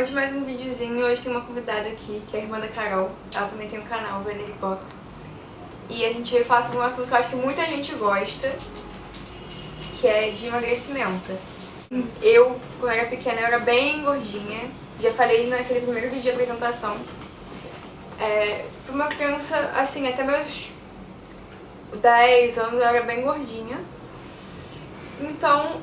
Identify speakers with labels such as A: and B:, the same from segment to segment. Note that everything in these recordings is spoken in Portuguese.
A: hoje mais um videozinho. Hoje tem uma convidada aqui, que é a irmã da Carol. Ela também tem um canal, Vanilla Box. E a gente veio falar sobre um assunto que eu acho que muita gente gosta, que é de emagrecimento. Eu, quando era pequena, eu era bem gordinha. Já falei naquele primeiro vídeo de apresentação. Fui uma criança, assim, até meus 10 anos eu era bem gordinha. Então,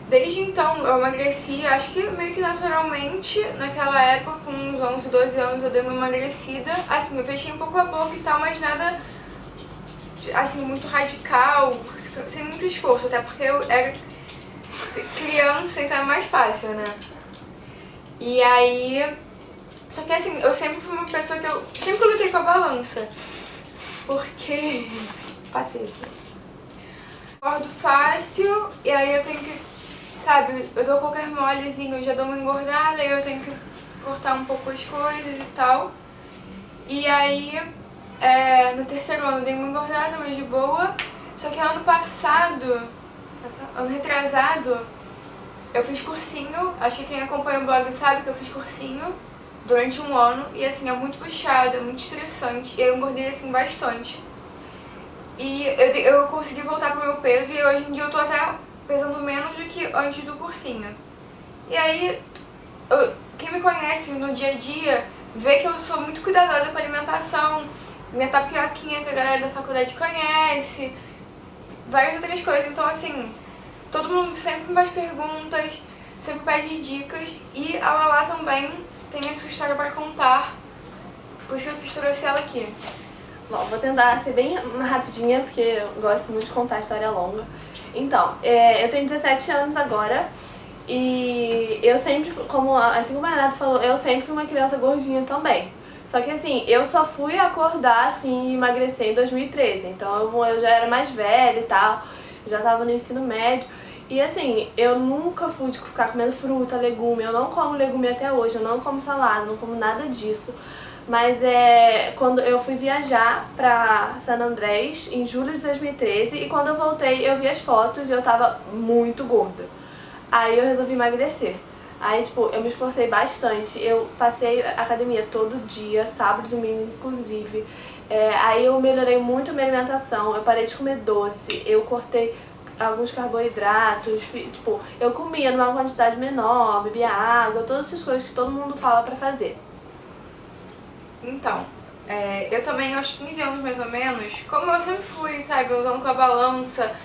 A: desde então eu emagreci, acho que meio que naturalmente. Naquela época, com uns 11, 12 anos, eu dei uma emagrecida. Assim, eu fechei um pouco a boca e tal, mas nada, assim, muito radical, sem muito esforço. Até porque eu era criança, então é mais fácil, né? E aí... Só que assim, eu sempre fui uma pessoa que eu sempre lutei com a balança. Porque... pateta. Engordo fácil, e aí eu tenho que, sabe, eu dou qualquer molezinho, eu já dou uma engordada, aí eu tenho que cortar um pouco as coisas e tal. E aí, no terceiro ano eu dei uma engordada, mas de boa. Só que ano retrasado, eu fiz cursinho. Acho que quem acompanha o blog sabe que eu fiz cursinho durante um ano. E assim, é muito puxado, é muito estressante. E eu engordei assim bastante. E eu consegui voltar pro meu peso e hoje em dia eu tô até pesando menos do que antes do cursinho. E aí, quem me conhece no dia a dia vê que eu sou muito cuidadosa com a alimentação, minha tapioquinha que a galera da faculdade conhece, várias outras coisas. Então assim, todo mundo sempre me faz perguntas, sempre pede dicas, e a Lala também tem a sua história para contar, por isso que eu trouxe ela aqui.
B: Bom, vou tentar ser bem rapidinha, porque eu gosto muito de contar história longa. Então, eu tenho 17 anos agora e eu sempre, assim como a Renata falou, eu sempre fui uma criança gordinha também. Só que assim, eu só fui acordar assim e emagrecer em 2013, então eu já era mais velha e tal, já tava no ensino médio. E assim, eu nunca fui de ficar comendo fruta, legume, eu não como legume até hoje, eu não como salada, não como nada disso. Mas quando eu fui viajar pra San Andrés em julho de 2013 e quando eu voltei eu vi as fotos e eu tava muito gorda. Aí eu resolvi emagrecer. Aí tipo, eu me esforcei bastante, eu passei academia todo dia, sábado e domingo inclusive. Aí eu melhorei muito a minha alimentação, eu parei de comer doce, eu cortei alguns carboidratos, tipo, eu comia numa quantidade menor, bebia água, todas essas coisas que todo mundo fala pra fazer.
A: Então, eu também aos 15 anos mais ou menos, como eu sempre fui, sabe, usando com a balança,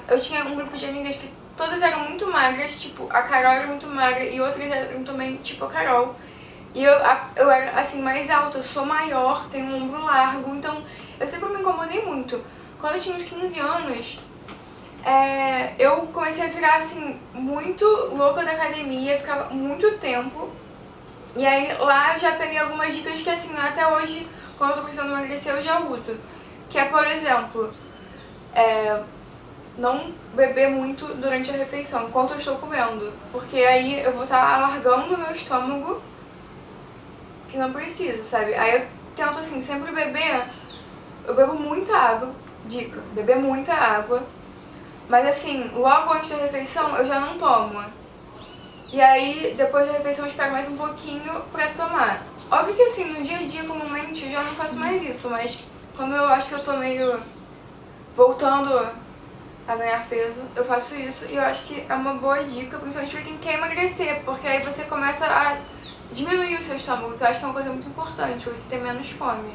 A: eu tinha um grupo de amigas que todas eram muito magras, tipo, a Carol era muito magra e outras eram também tipo a Carol. E eu era assim mais alta, eu sou maior, tenho um ombro largo, então eu sempre me incomodei muito. Quando eu tinha uns 15 anos, eu comecei a ficar assim, muito louca da academia, ficava muito tempo. E aí lá eu já peguei algumas dicas que assim, até hoje, quando eu tô precisando emagrecer, eu já uso. Que é, por exemplo, não beber muito durante a refeição, enquanto eu estou comendo. Porque aí eu vou estar alargando o meu estômago, que não precisa, sabe? Aí eu tento assim, sempre beber, eu bebo muita água, dica, beber muita água. Mas assim, logo antes da refeição eu já não tomo. E aí, depois da refeição, eu espero mais um pouquinho pra tomar. Óbvio que assim, no dia a dia, comumente, eu já não faço mais isso, mas quando eu acho que eu tô meio voltando a ganhar peso, eu faço isso. E eu acho que é uma boa dica, principalmente pra quem quer emagrecer, porque aí você começa a diminuir o seu estômago, que eu acho que é uma coisa muito importante, você ter menos fome.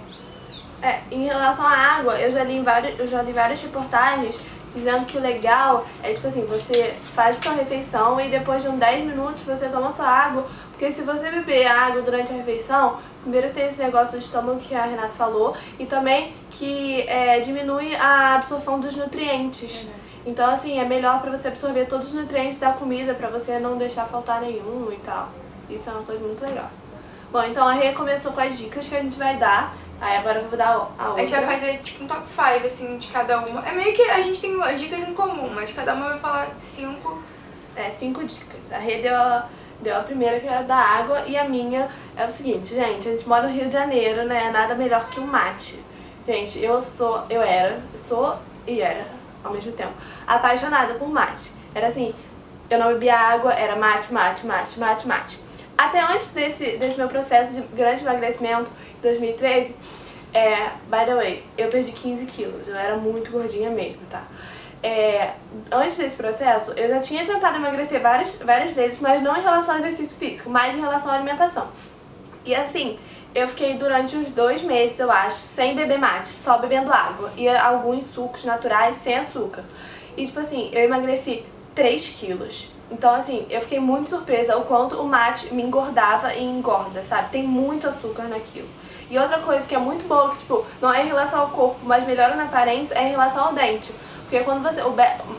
B: Em relação à água, eu já li várias reportagens dizendo que o legal é, tipo assim, você faz sua refeição e depois de uns 10 minutos você toma sua água, porque se você beber água durante a refeição, primeiro tem esse negócio do estômago que a Renata falou, e também que diminui a absorção dos nutrientes. Então assim, é melhor pra você absorver todos os nutrientes da comida, pra você não deixar faltar nenhum e tal. Isso é uma coisa muito legal. Bom, então a Rê começou com as dicas que a gente vai dar. Aí agora eu vou dar a outra.
A: A gente vai fazer tipo um top 5 assim de cada uma. É meio que a gente tem dicas em comum, mas cada uma vai falar 5.
B: 5 dicas. A Rê deu a primeira, que era da água, e a minha é o seguinte, gente, a gente mora no Rio de Janeiro, né? Nada melhor que o mate. Gente, eu sou e era ao mesmo tempo apaixonada por mate. Era assim, eu não bebia água, era mate, mate, mate, mate, mate. até antes desse meu processo de grande emagrecimento, em 2013, by the way, eu perdi 15 quilos, eu era muito gordinha mesmo, tá? Antes desse processo, eu já tinha tentado emagrecer várias vezes, mas não em relação ao exercício físico, mas em relação à alimentação. E assim, eu fiquei durante uns 2 meses, eu acho, sem beber mate, só bebendo água e alguns sucos naturais sem açúcar. E tipo assim, eu emagreci 3 quilos. Então assim, eu fiquei muito surpresa o quanto o mate me engordava e engorda, sabe? Tem muito açúcar naquilo. E outra coisa que é muito boa, que tipo, não é em relação ao corpo, mas melhora na aparência, é em relação ao dente. Porque quando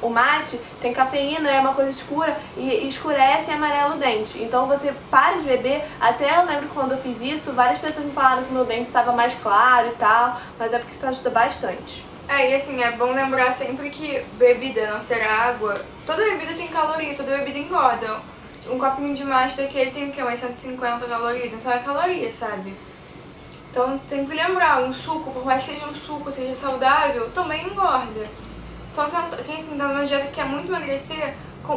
B: o mate tem cafeína, é uma coisa escura e escurece e amarela o dente. Então você para de beber, até eu lembro que quando eu fiz isso, várias pessoas me falaram que meu dente estava mais claro e tal, mas é porque isso ajuda bastante.
A: E assim, é bom lembrar sempre que bebida, não ser água, toda bebida tem caloria, toda bebida engorda. Um copinho de mate daquele tem o quê? Umas 150 calorias, então é caloria, sabe? Então tem que lembrar, um suco, por mais que seja um suco, seja saudável, também engorda. Então quem assim, tá numa dieta que quer muito emagrecer,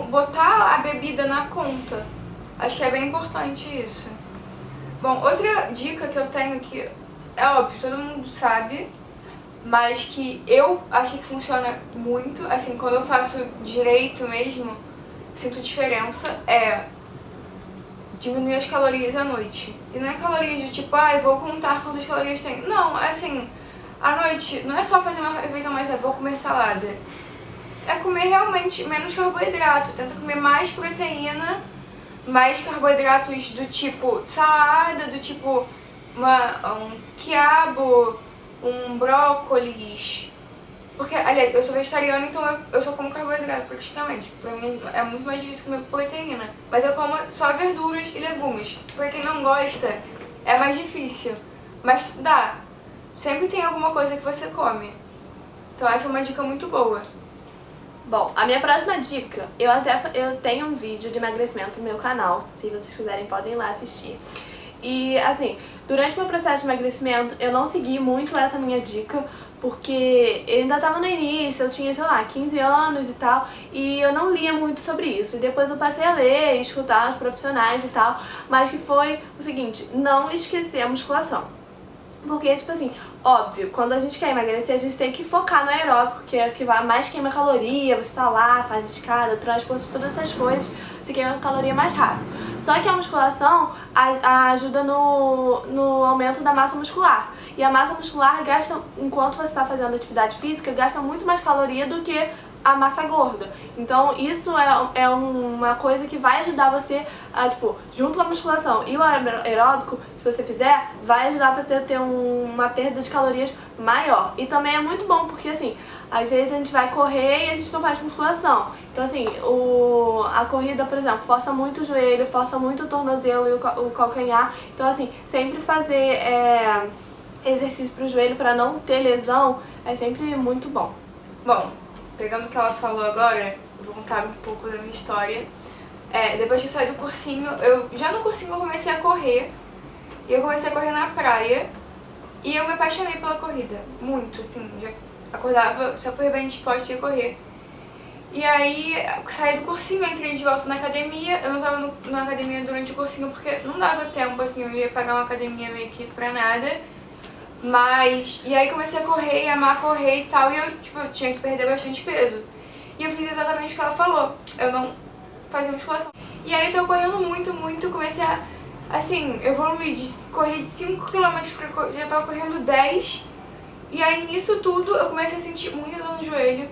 A: botar a bebida na conta. Acho que é bem importante isso. Bom, outra dica que eu tenho que, é óbvio, todo mundo sabe, mas que eu achei que funciona muito, assim, quando eu faço direito mesmo, sinto diferença, é diminuir as calorias à noite. E não é calorias de tipo, eu vou contar quantas calorias tem. Não, assim, à noite não é só fazer uma refeição mais leve, vou comer salada. É comer realmente menos carboidrato, tenta comer mais proteína, mais carboidratos do tipo salada, do tipo um quiabo, um brócolis. Porque, aliás, eu sou vegetariana, então eu só como carboidrato praticamente. Pra mim é muito mais difícil comer proteína. Mas eu como só verduras e legumes. Pra quem não gosta, é mais difícil. Mas dá. Sempre tem alguma coisa que você come. Então essa é uma dica muito boa.
B: Bom, a minha próxima dica, eu tenho um vídeo de emagrecimento no meu canal, se vocês quiserem podem ir lá assistir. E assim, durante o meu processo de emagrecimento, eu não segui muito essa minha dica, porque eu ainda tava no início, eu tinha, sei lá, 15 anos e tal, e eu não lia muito sobre isso. E depois eu passei a ler e escutar os profissionais e tal, mas que foi o seguinte, não esquecer a musculação. Porque, tipo assim, óbvio, quando a gente quer emagrecer, a gente tem que focar no aeróbico, que é o que mais queima caloria, você tá lá, faz escada, transporte, todas essas coisas, você queima caloria mais rápido. Só que a musculação ajuda no aumento da massa muscular. E a massa muscular gasta, enquanto você está fazendo atividade física, gasta muito mais caloria do que a massa gorda. Então isso é uma coisa que vai ajudar você a, tipo, junto com a musculação e o aeróbico, se você fizer, vai ajudar você a ter uma perda de calorias maior. E também é muito bom porque, assim, às vezes a gente vai correr e a gente não faz musculação. Então, assim, a corrida, por exemplo, força muito o joelho, força muito o tornozelo e o calcanhar. Então, assim, sempre fazer exercício pro joelho para não ter lesão é sempre muito bom.
A: Bom, pegando o que ela falou agora, eu vou contar um pouco da minha história. Depois que eu saí do cursinho, já no cursinho eu comecei a correr. E eu comecei a correr na praia. E eu me apaixonei pela corrida. Muito, assim. Já acordava super bem disposta e ia correr. E aí, saí do cursinho, entrei de volta na academia. Eu não tava na academia durante o cursinho porque não dava tempo, assim. Eu ia pagar uma academia meio que pra nada. E aí comecei a correr e amar correr e tal, e eu tinha que perder bastante peso. E eu fiz exatamente o que ela falou, eu não fazia musculação. E aí eu tava correndo muito, comecei a, assim, evoluir de correr de 5 km pra já tava correndo 10. E aí nisso tudo eu comecei a sentir muita dor no joelho.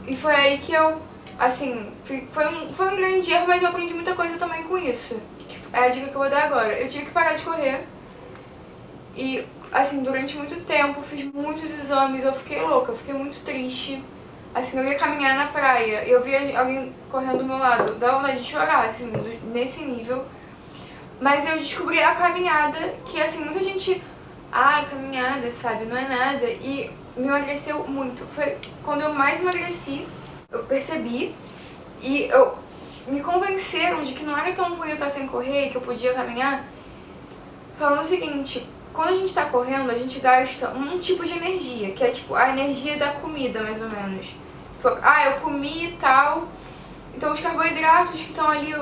A: E foi aí que eu, assim, foi um grande erro, mas eu aprendi muita coisa também com isso. Que é a dica que eu vou dar agora. Eu tive que parar de correr. E, assim, durante muito tempo, fiz muitos exames, eu fiquei louca, eu fiquei muito triste. Assim, eu ia caminhar na praia e eu via alguém correndo do meu lado, dava vontade de chorar, assim, nesse nível. Mas eu descobri a caminhada, que, assim, muita gente, caminhada, sabe, não é nada. E me emagreceu muito. Foi quando eu mais emagreci, eu percebi, e me convenceram de que não era tão ruim eu estar sem correr, que eu podia caminhar, falando o seguinte: quando a gente tá correndo, a gente gasta um tipo de energia, que é tipo a energia da comida, mais ou menos. Tipo, eu comi e tal, Então os carboidratos que estão ali,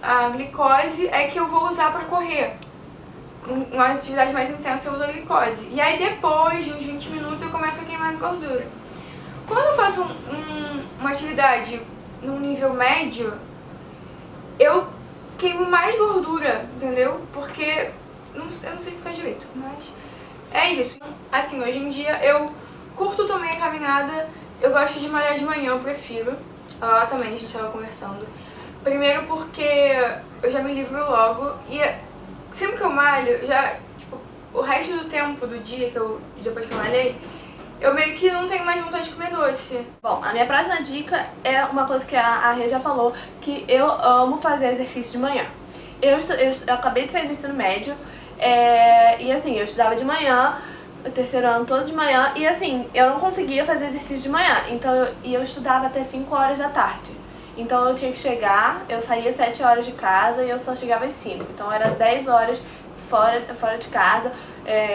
A: a glicose, é que eu vou usar pra correr. Uma atividade mais intensa eu uso a glicose. E aí depois de uns 20 minutos eu começo a queimar gordura. Quando eu faço uma atividade num nível médio, eu queimo mais gordura, entendeu? Porque, eu não sei explicar direito, mas é isso. Assim, hoje em dia eu curto também a caminhada, eu gosto de malhar de manhã, eu prefiro. Lá também a gente estava conversando. Primeiro porque eu já me livro logo e sempre que eu malho, já, tipo, o resto do tempo do dia, depois que eu malhei, eu meio que não tenho mais vontade de comer doce.
B: Bom, a minha próxima dica é uma coisa que a Rê já falou, que eu amo fazer exercício de manhã. Eu acabei de sair do ensino médio, e assim, eu estudava de manhã, o terceiro ano todo de manhã, e assim, eu não conseguia fazer exercício de manhã, então eu estudava até 5 horas da tarde. Então eu tinha que chegar, eu saía 7 horas de casa e eu só chegava às 5. Então era 10 horas fora de casa,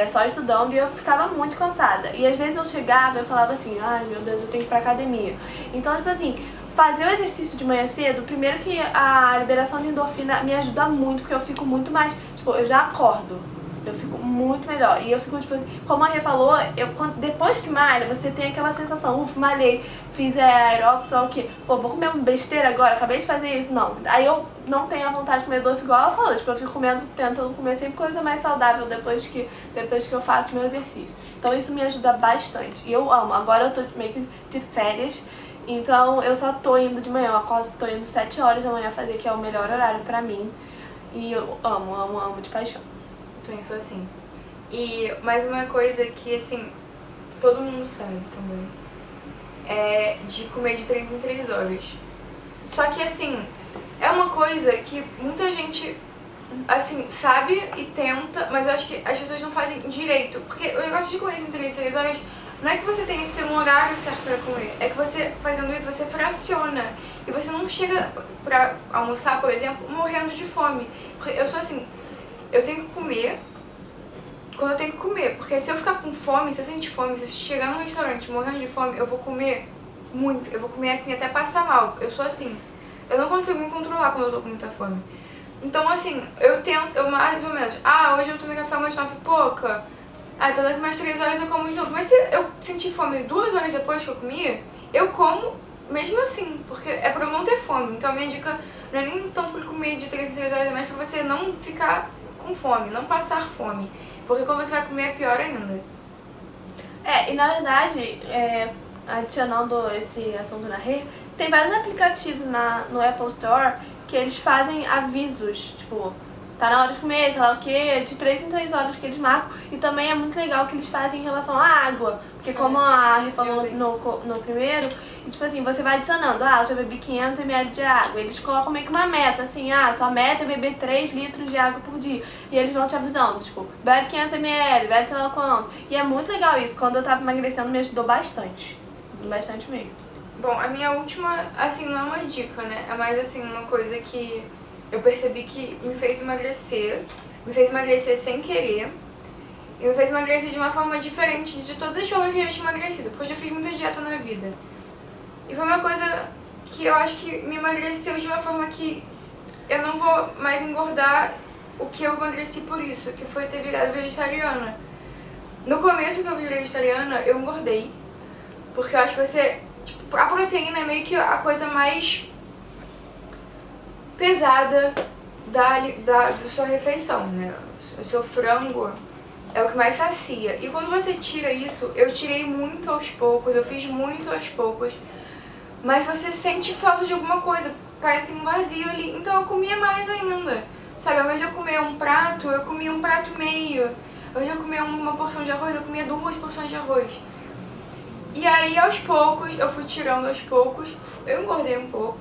B: só estudando, e eu ficava muito cansada. E às vezes eu chegava e eu falava assim, ai meu Deus, eu tenho que ir pra academia. Então, tipo assim, fazer o exercício de manhã cedo, primeiro que a liberação de endorfina me ajuda muito, porque eu fico muito mais, tipo, eu já acordo. Eu fico muito melhor. E eu fico, tipo assim, como a Rê falou, depois que malha, você tem aquela sensação, malhei, fiz aeróbico, só que, pô, vou comer uma besteira agora, acabei de fazer isso. Não. Aí eu não tenho a vontade de comer doce igual ela falou. Tipo, eu fico tentando comer sempre coisa mais saudável depois que eu faço meu exercício. Então isso me ajuda bastante. E eu amo. Agora eu tô meio que de férias, então eu só tô indo de manhã. Eu tô indo 7 horas da manhã fazer, que é o melhor horário pra mim. E eu amo de paixão.
A: Também sou assim. E mais uma coisa que, assim, todo mundo sabe também, é de comer de 3 em 3 horas. Só que, assim, é uma coisa que muita gente, assim, sabe e tenta, mas eu acho que as pessoas não fazem direito. Porque o negócio de comer de 3 em 3 horas não é que você tenha que ter um horário certo pra comer, é que você, fazendo isso, você fraciona. E você não chega pra almoçar, por exemplo, morrendo de fome. Porque eu sou assim, eu tenho que comer quando eu tenho que comer, porque se eu ficar com fome, se eu sentir fome, se eu chegar num restaurante morrendo de fome, eu vou comer muito, eu vou comer assim até passar mal. Eu sou assim, eu não consigo me controlar quando eu tô com muita fome. Então assim, eu mais ou menos, hoje eu tomei café umas 9 e pouca, então daqui mais 3 horas eu como de novo. Mas se eu sentir fome 2 horas depois que eu comi, eu como mesmo assim, porque é pra eu não ter fome. Então a minha dica não é nem tanto pra comer de 3 em 3 horas, é mais pra você não ficar com fome, não passar fome. Porque quando você vai comer é pior ainda.
B: E na verdade, adicionando esse assunto na Rê, tem vários aplicativos no Apple Store que eles fazem avisos, tipo, tá na hora de comer, sei lá o que, de 3 em 3 horas que eles marcam. E também é muito legal que eles fazem em relação à água, porque como a Rê falou no primeiro, tipo assim, você vai adicionando, eu já bebi 500 ml de água, eles colocam meio que uma meta, assim, sua meta é beber 3 litros de água por dia, e eles vão te avisando, tipo, bebe 500 ml, bebe sei lá quanto, e é muito legal isso. Quando eu tava emagrecendo me ajudou bastante mesmo.
A: Bom, a minha última, assim, não é uma dica, né, é mais assim, uma coisa que eu percebi que me fez emagrecer sem querer, e me fez emagrecer de uma forma diferente de todas as formas que eu já tinha emagrecido, porque eu já fiz muita dieta na vida. E foi uma coisa que eu acho que me emagreceu de uma forma que eu não vou mais engordar o que eu emagreci por isso, que foi ter virado vegetariana. No começo que eu virei vegetariana, eu engordei, porque eu acho que a proteína é meio que a coisa mais pesada da sua refeição, né? O seu frango é o que mais sacia. E quando você tira isso, eu tirei muito aos poucos, eu fiz muito aos poucos, mas você sente falta de alguma coisa, parece que tem um vazio ali. Então eu comia mais ainda, sabe? Ao invés de eu comer um prato, eu comia um prato e meio. Ao invés de eu comer uma porção de arroz, eu comia 2 porções de arroz. E aí aos poucos, eu fui tirando aos poucos, eu engordei um pouco,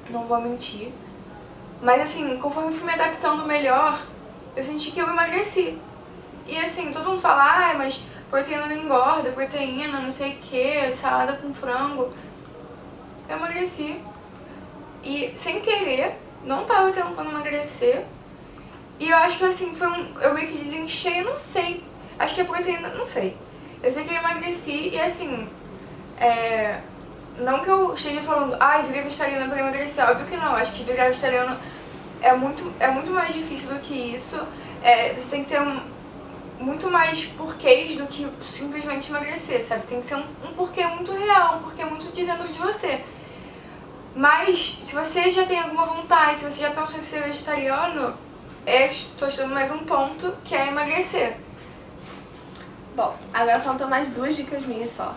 A: não vou mentir. Mas assim, conforme eu fui me adaptando melhor, eu senti que eu emagreci. E assim, todo mundo fala, mas proteína não engorda, proteína não sei o que, salada com frango. Eu emagreci. E sem querer, não tava tentando emagrecer. E eu acho que assim, eu meio que desinchei, eu não sei. Acho que a proteína, não sei. Eu sei que eu emagreci e assim, não que eu esteja falando, ai, virar vegetariana pra emagrecer, óbvio que não, acho que virar vegetariano é muito mais difícil do que isso. Você tem que ter muito mais porquês do que simplesmente emagrecer, sabe? Tem que ser um porquê muito real, um porquê muito de dentro de você. Mas, se você já tem alguma vontade, se você já pensou em ser vegetariano, estou te dando mais um ponto, que é emagrecer.
B: Bom, agora faltam mais 2 dicas minhas só.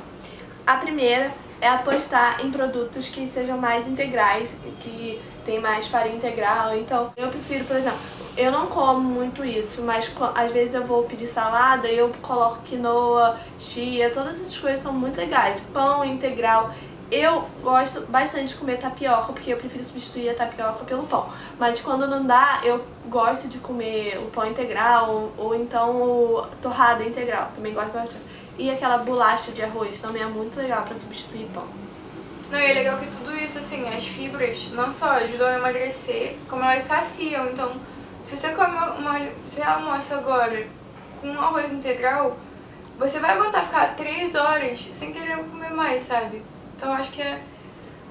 B: A primeira é apostar em produtos que sejam mais integrais, que tem mais farinha integral. Então, eu prefiro, por exemplo, eu não como muito isso, mas às vezes eu vou pedir salada e eu coloco quinoa, chia, todas essas coisas são muito legais. Pão integral. Eu gosto bastante de comer tapioca, porque eu prefiro substituir a tapioca pelo pão. Mas quando não dá, eu gosto de comer o pão integral ou então o torrada integral. Também gosto bastante. E aquela bolacha de arroz também é muito legal pra substituir pão.
A: Não, e é legal que tudo isso, assim, as fibras não só ajudam a emagrecer, como elas saciam. Então, se você come você almoça agora com um arroz integral, você vai aguentar ficar 3 horas sem querer comer mais, sabe? Então eu acho que é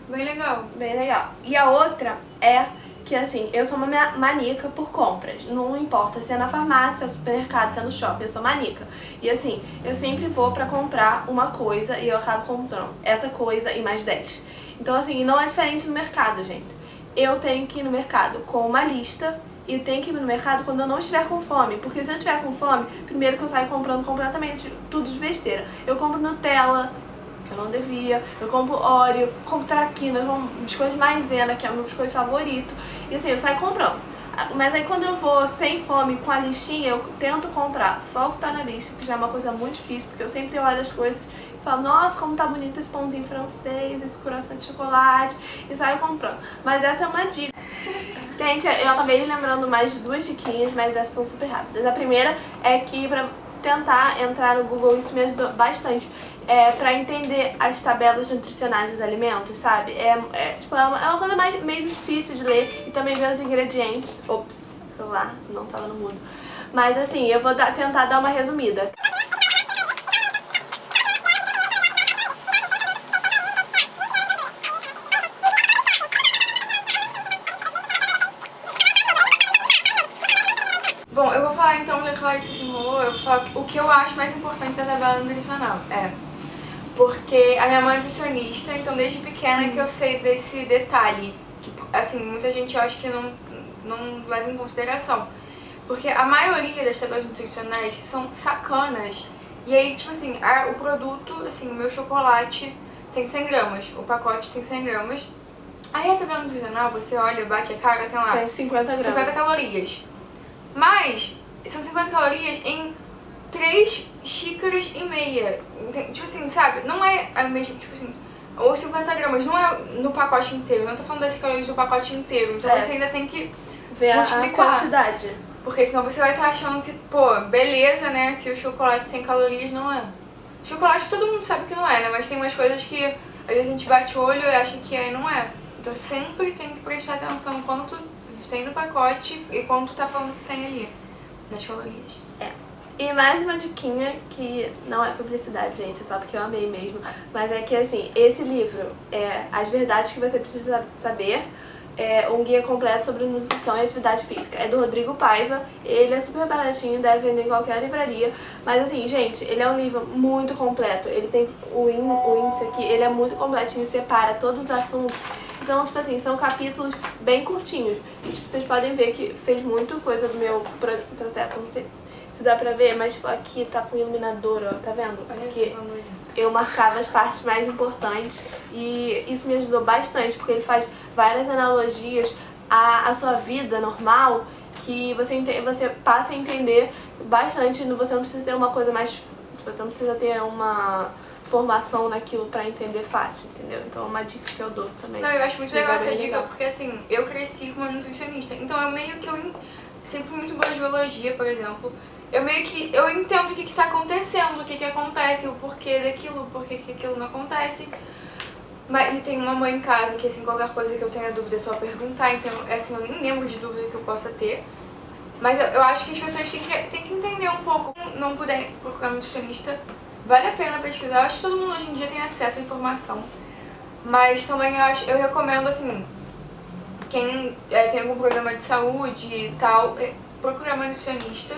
A: bem legal.
B: Bem legal. E a outra é que, assim, eu sou uma maníaca por compras. Não importa se é na farmácia, se é no supermercado, se é no shopping, eu sou maníaca. E, assim, eu sempre vou pra comprar uma coisa e eu acabo comprando essa coisa e mais 10. Então, assim, não é diferente no mercado, gente. Eu tenho que ir no mercado com uma lista e tenho que ir no mercado quando eu não estiver com fome. Porque se eu estiver com fome, primeiro que eu saio comprando completamente tudo de besteira. Eu compro Nutella, eu não devia, eu compro Oreo, compro Traquina, eu compro biscoito Maisena, que é o meu biscoito favorito, e assim, eu saio comprando. Mas aí quando eu vou sem fome, com a listinha, eu tento comprar só o que tá na lista, que já é uma coisa muito difícil, porque eu sempre olho as coisas e falo, nossa, como tá bonito esse pãozinho francês, esse croissant de chocolate, e saio comprando. Mas essa é uma dica. Gente, eu acabei lembrando mais de 2 diquinhas, mas essas são super rápidas. A primeira é que pra tentar entrar no Google, isso me ajudou bastante. Pra entender as tabelas nutricionais dos alimentos, sabe? Tipo, é uma coisa meio difícil de ler e também ver os ingredientes. Ops, celular, não tava no mudo. Mas assim, eu vou tentar dar uma resumida.
A: Bom, eu vou falar então, já que a Larissa se enrolou, eu vou falar o que eu acho mais importante da tabela nutricional. Porque a minha mãe é nutricionista, então desde pequena que eu sei desse detalhe. Que, assim, muita gente eu acho que não leva em consideração. Porque a maioria das tabelas nutricionais são sacanas. E aí, tipo assim, o produto, assim, o meu chocolate tem 100 gramas, o pacote tem 100 gramas. Aí a tabela nutricional, você olha, bate a cara, tem lá
B: Tem 50 gramas.
A: 50 calorias. Mas são 50 calorias em 3 xícaras e meia. Tipo assim, sabe? Não é a mesma, tipo assim, ou 50 gramas, não é no pacote inteiro. Não tô falando das calorias do pacote inteiro. Então você ainda tem que
B: ver a
A: multiplicar.
B: quantidade.
A: Porque senão você vai estar achando que, pô, beleza, né? Que o chocolate sem calorias não é. Chocolate todo mundo sabe que não é, né? Mas tem umas coisas que às vezes a gente bate o olho e acha que é e não é. Então sempre tem que prestar atenção quanto tem no pacote e quanto tá falando que tem ali nas calorias.
B: E mais uma diquinha que não é publicidade, gente, é só porque eu amei mesmo. Mas é que, assim, esse livro é As Verdades que Você Precisa Saber, um guia completo sobre nutrição e atividade física. É do Rodrigo Paiva, ele é super baratinho, deve vender em qualquer livraria. Mas assim, gente, ele é um livro muito completo. Ele tem o índice aqui, ele é muito completinho, separa todos os assuntos. Então, tipo assim, são capítulos bem curtinhos. E tipo, vocês podem ver que fez muito coisa do meu processo, não sei se dá pra ver, mas tipo, aqui tá com iluminador, ó, tá vendo? Porque eu marcava as partes mais importantes e isso me ajudou bastante, porque ele faz várias analogias à sua vida normal que você passa a entender bastante. Você não precisa ter uma coisa mais... Você não precisa ter uma formação naquilo pra entender fácil, entendeu? Então é uma dica que eu dou também.
A: Não, eu acho muito legal essa dica, porque assim, eu cresci com uma nutricionista, então eu sempre fui muito boa de biologia, por exemplo. Eu entendo o que tá acontecendo, o que acontece, o porquê daquilo, o porquê que aquilo não acontece. Mas, e tem uma mãe em casa que, assim, qualquer coisa que eu tenha dúvida é só perguntar, então, assim, eu nem lembro de dúvida que eu possa ter. Mas eu acho que as pessoas têm que entender um pouco, não puder procurar um nutricionista, vale a pena pesquisar. Eu acho que todo mundo hoje em dia tem acesso à informação. Mas também eu recomendo, assim, quem tem algum problema de saúde e tal, procurar uma nutricionista.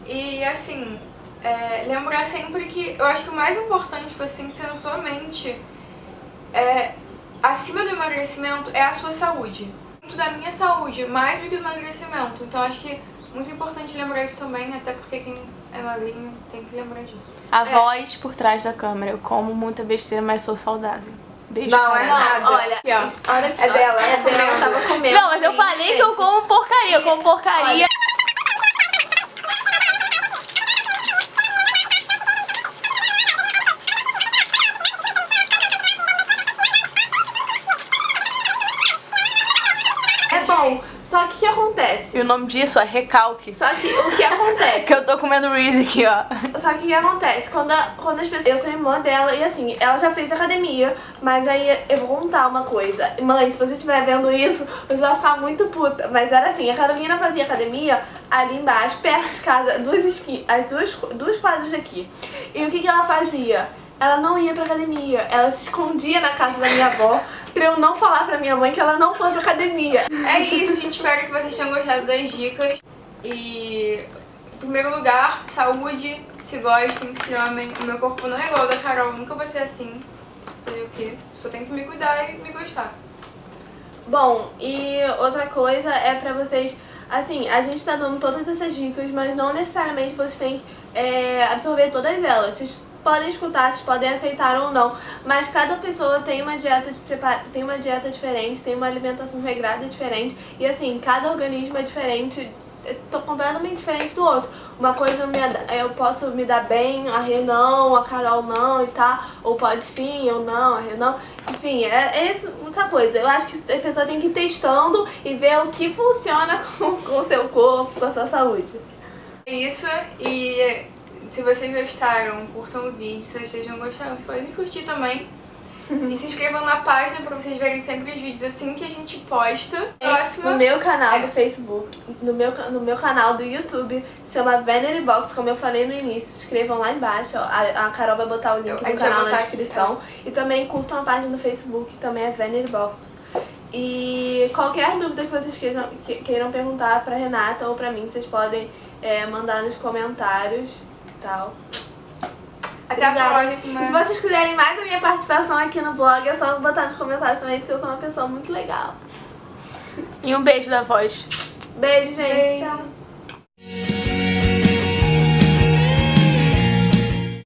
A: E, assim, lembrar sempre que eu acho que o mais importante que você tem que ter na sua mente acima do emagrecimento é a sua saúde. Muito da minha saúde, mais do que do emagrecimento. Então acho que muito importante lembrar isso também, até porque quem é magrinho tem que lembrar disso.
C: A voz por trás da câmera. Eu como muita besteira, mas sou saudável. Beijo.
A: Não, é nada.
B: Olha,
A: Aqui, ó.
B: olha aqui,
A: É dela,
B: é dela, eu tava comendo.
C: Não, mas eu falei que eu como porcaria. Eu como porcaria.
B: É bom, só que o que acontece?
C: E o nome disso é recalque.
B: Só que o que acontece?
C: Que eu tô comendo Reese aqui, ó.
B: Só que o que acontece? Quando as pessoas... Eu sou irmã dela e assim, ela já fez academia, mas aí eu vou contar uma coisa. Mãe, se você estiver vendo isso, você vai ficar muito puta. Mas era assim, a Carolina fazia academia ali embaixo, perto de casa, duas quadras daqui. E o que ela fazia? Ela não ia pra academia, ela se escondia na casa da minha avó pra eu não falar pra minha mãe que ela não foi pra academia.
A: É isso, gente. Espero que vocês tenham gostado das dicas. E, em primeiro lugar, saúde. Se gostem, se amem. O meu corpo não é igual ao da Carol, nunca vou ser assim. Fazer o quê? Só tenho que me cuidar e me gostar.
B: Bom, e outra coisa é pra vocês... Assim, a gente tá dando todas essas dicas, mas não necessariamente vocês têm que absorver todas elas. Vocês podem escutar, vocês podem aceitar ou não, mas cada pessoa tem uma dieta tem uma dieta diferente, tem uma alimentação regrada diferente, e assim, cada organismo é diferente, completamente diferente do outro. Uma coisa eu posso me dar bem, a Rê não, a Carol não e tal, ou pode sim, eu não, a Rê não. Enfim, essa coisa. Eu acho que a pessoa tem que ir testando e ver o que funciona com o seu corpo, com a sua saúde.
A: É isso, e se vocês gostaram, curtam o vídeo. Se vocês não gostaram, vocês podem curtir também. E se inscrevam na página pra vocês verem sempre os vídeos assim que a gente posta. Próxima.
B: No meu canal do Facebook, no meu canal do YouTube, se chama Vanity Box, como eu falei no início. Se inscrevam lá embaixo, a Carol vai botar o link do canal na descrição. E também curtam a página do Facebook, que também é Vanity Box. E qualquer dúvida que vocês queiram perguntar pra Renata ou pra mim, vocês podem mandar nos comentários e tal.
A: Até a próxima.
B: E se vocês quiserem mais a minha participação aqui no blog, é só botar nos comentários também, porque eu sou uma pessoa muito legal.
C: E um beijo da voz.
B: Beijo, gente.
A: Beijo.
B: Tchau.